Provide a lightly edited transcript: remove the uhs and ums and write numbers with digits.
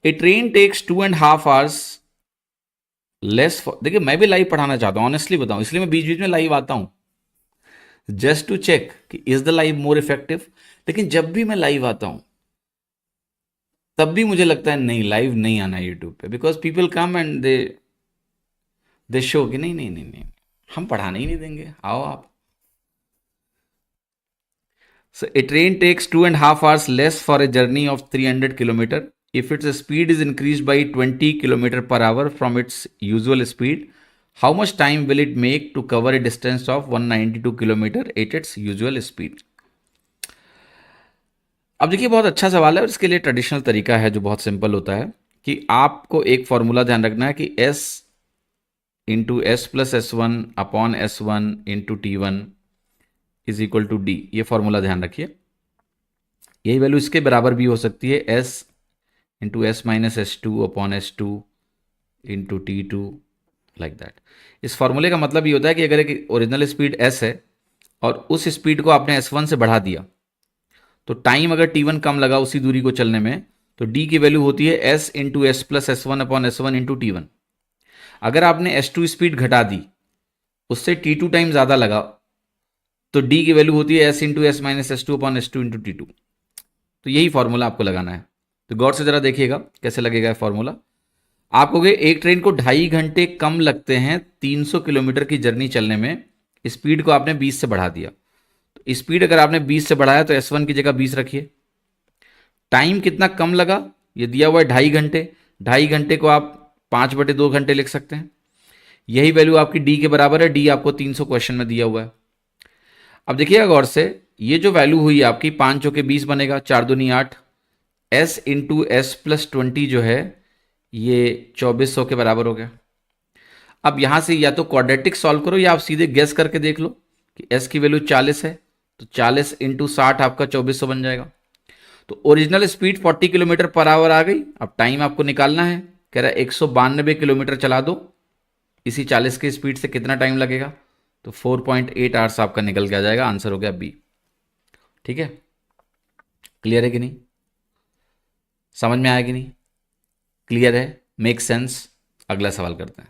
ए train takes 2.5 hours less. देखिए मैं भी लाइव पढ़ाना चाहता हूँ, ऑनेस्टली बताऊं, इसलिए मैं बीच बीच में लाइव आता हूँ, जस्ट टू चेक कि is the live more effective. लेकिन जब भी मैं लाइव आता हूँ तब भी मुझे लगता है नहीं, लाइव नहीं आना यूट्यूब पे, because people come and they show कि नहीं नहीं नहीं नहीं, हम पढ़ाने ही नहीं देंगे, आओ आप। So a train takes 2.5 hours less for a journey of 300 kilometer if its speed is increased by 20 kilometer per hour from its usual speed. How much time will it make to cover a distance of 192 kilometer at its usual speed? अब देखिए बहुत अच्छा सवाल है, और इसके लिए traditional तरीका है जो बहुत सिंपल होता है कि आपको एक फॉर्मूला ध्यान रखना है कि s into S plus S one upon S one into T one is equal to D. ये फॉर्मूला ध्यान रखिए, यही वैल्यू इसके बराबर भी हो सकती है, s into S minus S two upon S two into T two, like that. इस फॉर्मूले का मतलब ये होता है कि अगर एक ओरिजिनल स्पीड s है और उस स्पीड को आपने s1 से बढ़ा दिया, तो टाइम अगर t1 कम लगा उसी दूरी को चलने में, तो d की वैल्यू होती है s into S plus S one upon S one into T one. अगर आपने s2 स्पीड घटा दी, उससे t2 टाइम ज़्यादा लगा, तो d की वैल्यू होती है s into S minus S two upon S two into T two. तो यही फॉर्मूला आपको लगाना है। तो गौर से जरा देखिएगा कैसे लगेगा फॉर्मूला। आप कहोगे एक ट्रेन को 2.5 घंटे कम लगते हैं 300 किलोमीटर की जर्नी चलने में, स्पीड को आपने 20 से बढ़ा दिया। तो स्पीड अगर आपने 20 से बढ़ाया तो S1 की जगह 20 रखिए। टाइम कितना कम लगा, ये दिया हुआ है 2.5 घंटे। 2.5 घंटे को आप 5/2 घंटे लिख सकते हैं। यही वैल्यू आपकी डी के बराबर है, डी आपको 300 क्वेश्चन में दिया हुआ है। अब देखिएगा गौर से, ये जो वैल्यू हुई आपकी 5 चौके 20 बनेगा, 4 दूनी 8, s इंटू एस प्लस 20 जो है ये 2400 के बराबर हो गया। अब यहां से या तो क्वाड्रेटिक सॉल्व करो या आप सीधे गेस करके देख लो कि s की वैल्यू 40 है, तो 40 इंटू 60 आपका 2400 बन जाएगा। तो original speed 40 kilometre per hour आ गई। अब टाइम आपको निकालना है, कह रहा है 192 किलोमीटर चला दो इसी 40 की स्पीड से, कितना टाइम लगेगा, तो 4.8 आवर्स आपका निकल के आ जाएगा। आंसर हो गया बी। ठीक है, क्लियर है कि नहीं, समझ में आया कि नहीं, क्लियर है, मेक सेंस। अगला सवाल करते हैं।